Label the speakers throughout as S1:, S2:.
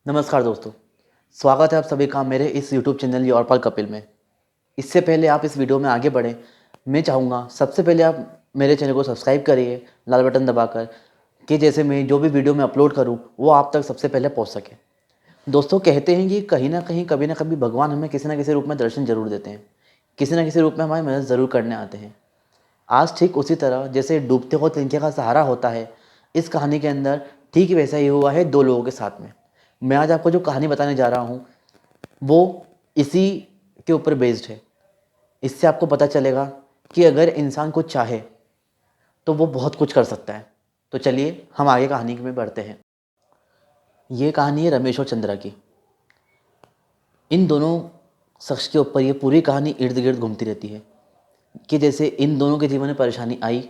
S1: नमस्कार दोस्तों, स्वागत है आप सभी का मेरे इस यूट्यूब चैनल योर पाल कपिल में। इससे पहले आप इस वीडियो में आगे बढ़ें, मैं चाहूँगा सबसे पहले आप मेरे चैनल को सब्सक्राइब करिए लाल बटन दबाकर, कि जैसे मैं जो भी वीडियो मैं अपलोड करूँ वो आप तक सबसे पहले पहुँच सके। दोस्तों, कहते हैं कि कहीं ना कहीं कभी ना कभी भगवान हमें किसी ना किसी रूप में दर्शन जरूर देते हैं, किसी ना किसी रूप में हमारी मदद ज़रूर करने आते हैं। आज ठीक उसी तरह जैसे डूबते को तिनके का सहारा होता है, इस कहानी के अंदर ठीक वैसा ही हुआ है दो लोगों के साथ में। मैं आज आपको जो कहानी बताने जा रहा हूँ वो इसी के ऊपर बेस्ड है। इससे आपको पता चलेगा कि अगर इंसान कुछ चाहे तो वो बहुत कुछ कर सकता है। तो चलिए हम आगे कहानी में बढ़ते हैं। ये कहानी है रमेश और चंद्रा की। इन दोनों शख्स के ऊपर ये पूरी कहानी इर्द गिर्द घूमती रहती है कि जैसे इन दोनों के जीवन में परेशानी आई,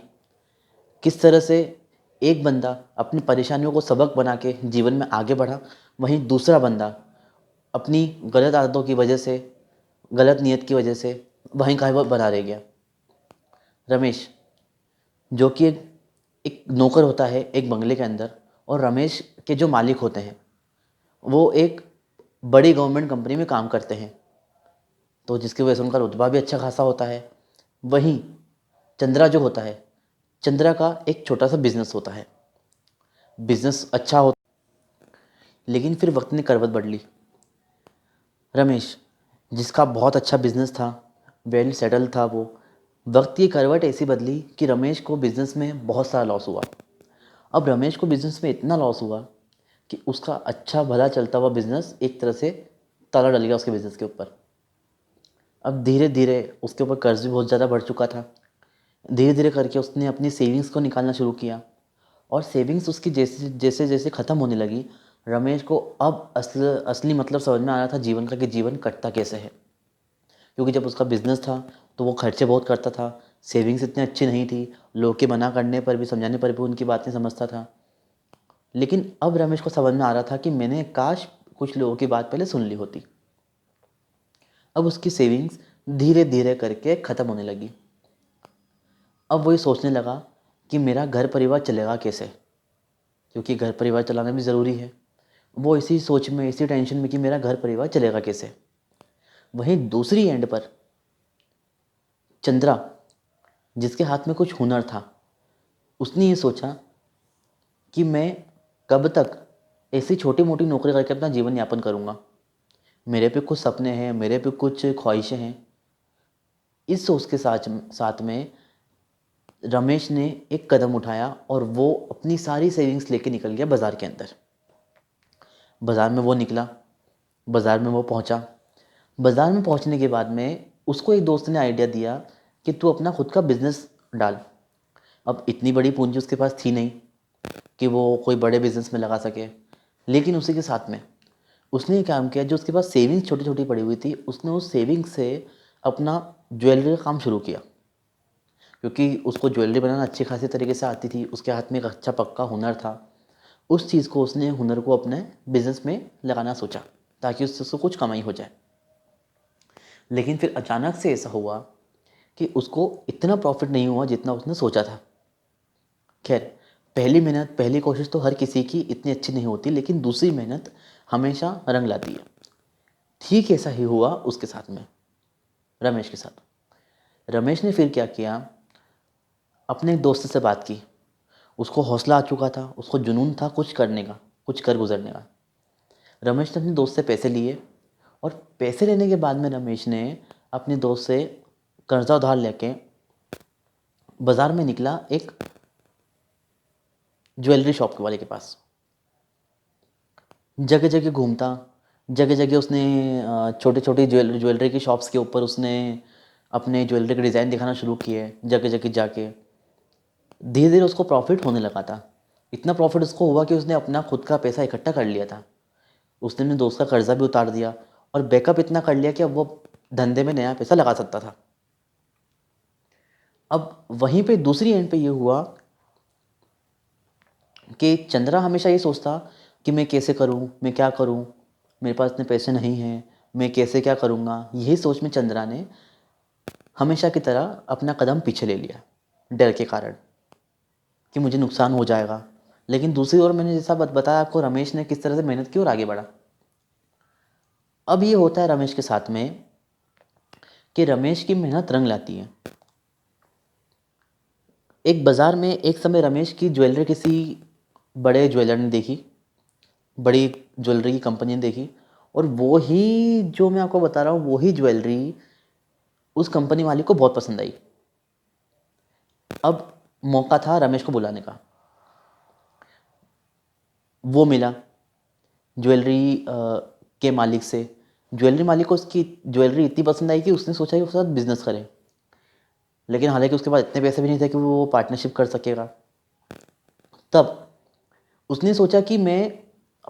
S1: किस तरह से एक बंदा अपनी परेशानियों को सबक बना के जीवन में आगे बढ़ा, वहीं दूसरा बंदा अपनी गलत आदतों की वजह से, गलत नीयत की वजह से वहीं का वो बना रह गया। रमेश, जो कि एक नौकर होता है एक बंगले के अंदर, और रमेश के जो मालिक होते हैं वो एक बड़ी गवर्नमेंट कंपनी में काम करते हैं, तो जिसकी वजह से उनका रुतबा भी अच्छा खासा होता है। वहीं चंद्रा जो होता है, चंद्रा का एक छोटा सा बिजनेस होता है। बिजनेस अच्छा हो, लेकिन फिर वक्त ने करवट बदल ली। रमेश, जिसका बहुत अच्छा बिजनेस था, वेल सेटल था, वो वक्त की करवट ऐसी बदली कि रमेश को बिजनेस में बहुत सारा लॉस हुआ। अब रमेश को बिजनेस में इतना लॉस हुआ कि उसका अच्छा भला चलता हुआ बिजनेस एक तरह से ताला डल गया उसके बिजनेस के ऊपर। अब धीरे धीरे उसके ऊपर कर्ज भी बहुत ज़्यादा बढ़ चुका था। धीरे धीरे करके उसने अपनी सेविंग्स को निकालना शुरू किया, और सेविंग्स उसकी जैसे जैसे जैसे ख़त्म होने लगी, रमेश को अब असली मतलब समझ में आ रहा था जीवन का, कि जीवन कटता कैसे है। क्योंकि जब उसका बिजनेस था तो वो खर्चे बहुत करता था, सेविंग्स इतनी अच्छी नहीं थी, लोग के मना करने पर भी, समझाने पर भी उनकी बातें समझता था। लेकिन अब रमेश को समझ में आ रहा था कि मैंने काश कुछ लोगों की बात पहले सुन ली होती। अब उसकी सेविंग्स धीरे धीरे करके ख़त्म होने लगी। अब वो ये सोचने लगा कि मेरा घर परिवार चलेगा कैसे, क्योंकि घर परिवार चलाना भी ज़रूरी है। वो इसी सोच में, इसी टेंशन में कि मेरा घर परिवार चलेगा कैसे। वहीं दूसरी एंड पर चंद्रा, जिसके हाथ में कुछ हुनर था, उसने ये सोचा कि मैं कब तक ऐसी छोटी मोटी नौकरी करके अपना जीवन यापन करूँगा। मेरे पे कुछ सपने हैं, मेरे पे कुछ ख्वाहिशें हैं। इस सोच के साथ साथ में रमेश ने एक कदम उठाया और वो अपनी सारी सेविंग्स लेके निकल गया बाज़ार के अंदर। बाज़ार में वो निकला, बाज़ार में वो पहुंचा। बाज़ार में पहुंचने के बाद में उसको एक दोस्त ने आइडिया दिया कि तू अपना खुद का बिजनेस डाल। अब इतनी बड़ी पूंजी उसके पास थी नहीं कि वो कोई बड़े बिजनेस में लगा सके, लेकिन उसी के साथ में उसने ये काम किया, जो उसके पास सेविंग्स छोटी छोटी पड़ी हुई थी, उसने उस सेविंग्स से अपना ज्वेलरी का काम शुरू किया। क्योंकि उसको ज्वेलरी बनाना अच्छी खासी तरीके से आती थी, उसके हाथ में एक अच्छा पक्का हुनर था। उस चीज़ को, उसने हुनर को अपने बिजनेस में लगाना सोचा, ताकि उससे उसको कुछ कमाई हो जाए। लेकिन फिर अचानक से ऐसा हुआ कि उसको इतना प्रॉफिट नहीं हुआ जितना उसने सोचा था। खैर, पहली मेहनत, पहली कोशिश तो हर किसी की इतनी अच्छी नहीं होती, लेकिन दूसरी मेहनत हमेशा रंग लाती है। ठीक ऐसा ही हुआ उसके साथ में, रमेश के साथ। रमेश ने फिर क्या किया, अपने एक दोस्त से बात की। उसको हौसला आ चुका था, उसको जुनून था कुछ करने का, कुछ कर गुजरने का। रमेश ने अपने दोस्त से पैसे लिए, और पैसे लेने के बाद में रमेश ने अपने दोस्त से कर्जा उधार लेके बाज़ार में निकला एक ज्वेलरी शॉप वाले के पास। जगह जगह घूमता, जगह जगह उसने छोटे छोटे ज्वेलरी की शॉप्स के ऊपर उसने अपने ज्वेलरी के डिज़ाइन दिखाना शुरू किए, जगह जगह जाके। धीरे धीरे उसको प्रॉफिट होने लगा था। इतना प्रॉफिट उसको हुआ कि उसने अपना खुद का पैसा इकट्ठा कर लिया था। उसने अपने दोस्त का कर्जा भी उतार दिया, और बैकअप इतना कर लिया कि अब वो धंधे में नया पैसा लगा सकता था। अब वहीं पे दूसरी एंड पे ये हुआ कि चंद्रा हमेशा ये सोचता कि मैं कैसे करूं, मैं क्या करूं, मेरे पास इतने पैसे नहीं हैं, मैं कैसे क्या करूंगा। यही सोच में चंद्रा ने हमेशा की तरह अपना कदम पीछे ले लिया, डर के कारण कि मुझे नुकसान हो जाएगा। लेकिन दूसरी ओर मैंने जैसा बताया आपको, रमेश ने किस तरह से मेहनत की और आगे बढ़ा। अब ये होता है रमेश के साथ में कि रमेश की मेहनत रंग लाती है। एक बाज़ार में एक समय रमेश की ज्वेलरी किसी बड़े ज्वेलर ने देखी, बड़ी ज्वेलरी की कंपनी ने देखी, और वो ही जो मैं आपको बता रहा हूँ, वो ही ज्वेलरी उस कंपनी वाले को बहुत पसंद आई। अब मौका था रमेश को बुलाने का। वो मिला ज्वेलरी के मालिक से। ज्वेलरी मालिक को उसकी ज्वेलरी इतनी पसंद आई कि उसने सोचा कि उसके साथ बिजनेस करे, लेकिन हालांकि उसके पास इतने पैसे भी नहीं थे कि वो पार्टनरशिप कर सकेगा। तब उसने सोचा कि मैं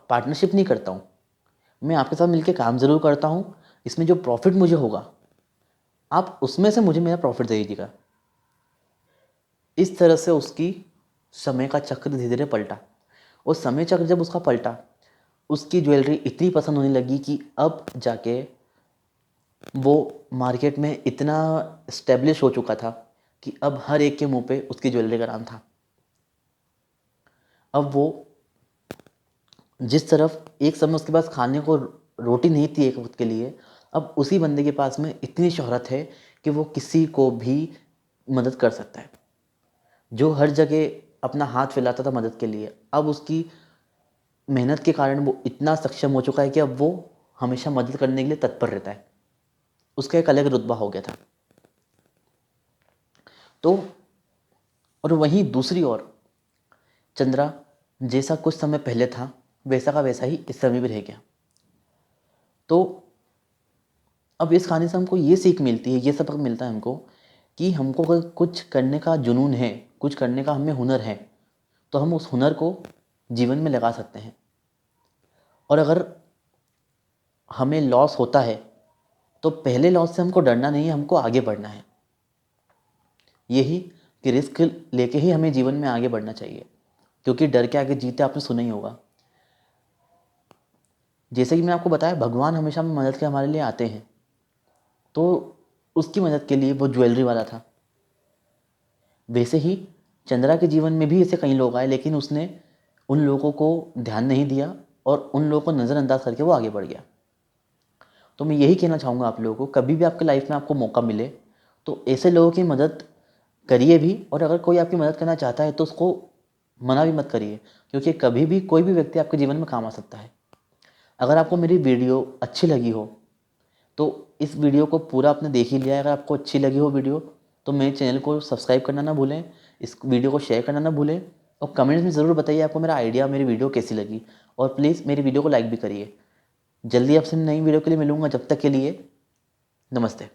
S1: पार्टनरशिप नहीं करता हूँ, मैं आपके साथ मिलकर काम ज़रूर करता हूँ, इसमें जो प्रॉफिट मुझे होगा आप उसमें से मुझे मेरा प्रॉफिट दे दीजिएगा। इस तरह से उसकी समय का चक्र धीरे धीरे पलटा, और समय चक्र जब उसका पलटा, उसकी ज्वेलरी इतनी पसंद होने लगी कि अब जाके वो मार्केट में इतना इस्टेब्लिश हो चुका था कि अब हर एक के मुंह पे उसकी ज्वेलरी का नाम था। अब वो जिस तरफ एक समय उसके पास खाने को रोटी नहीं थी एक वक्त के लिए, अब उसी बंदे के पास में इतनी शोहरत है कि वो किसी को भी मदद कर सकता है। जो हर जगह अपना हाथ फैलाता था मदद के लिए, अब उसकी मेहनत के कारण वो इतना सक्षम हो चुका है कि अब वो हमेशा मदद करने के लिए तत्पर रहता है। उसका एक अलग रुतबा हो गया था। तो और वहीं दूसरी ओर चंद्रा जैसा कुछ समय पहले था वैसा का वैसा ही इस समय भी रह गया। तो अब इस कहानी से हमको ये सीख मिलती है, ये सबक मिलता है हमको कि हमको अगर कुछ करने का जुनून है, कुछ करने का हमें हुनर है, तो हम उस हुनर को जीवन में लगा सकते हैं। और अगर हमें लॉस होता है तो पहले लॉस से हमको डरना नहीं है, हमको आगे बढ़ना है। यही कि रिस्क लेके ही हमें जीवन में आगे बढ़ना चाहिए, क्योंकि डर के आगे जीते आपने सुना ही होगा। जैसे कि मैं आपको बताया, भगवान हमेशा मदद के हमारे लिए आते हैं, तो उसकी मदद के लिए वो ज्वेलरी वाला था। वैसे ही चंद्रा के जीवन में भी ऐसे कई लोग आए, लेकिन उसने उन लोगों को ध्यान नहीं दिया और उन लोगों को नज़रअंदाज करके वो आगे बढ़ गया। तो मैं यही कहना चाहूँगा आप लोगों को, कभी भी आपके लाइफ में आपको मौका मिले तो ऐसे लोगों की मदद करिए भी, और अगर कोई आपकी मदद करना चाहता है तो उसको मना भी मत करिए, क्योंकि कभी भी कोई भी व्यक्ति आपके जीवन में काम आ सकता है। अगर आपको मेरी वीडियो अच्छी लगी हो तो इस वीडियो को पूरा आपने देख ही लिया है। अगर आपको अच्छी लगी हो वीडियो तो मेरे चैनल को सब्सक्राइब करना ना भूलें, इस वीडियो को शेयर करना ना भूलें, और कमेंट्स में ज़रूर बताइए आपको मेरा आइडिया, मेरी वीडियो कैसी लगी, और प्लीज़ मेरी वीडियो को लाइक भी करिए। जल्दी आपसे नई वीडियो के लिए मिलूँगा, जब तक के लिए नमस्ते।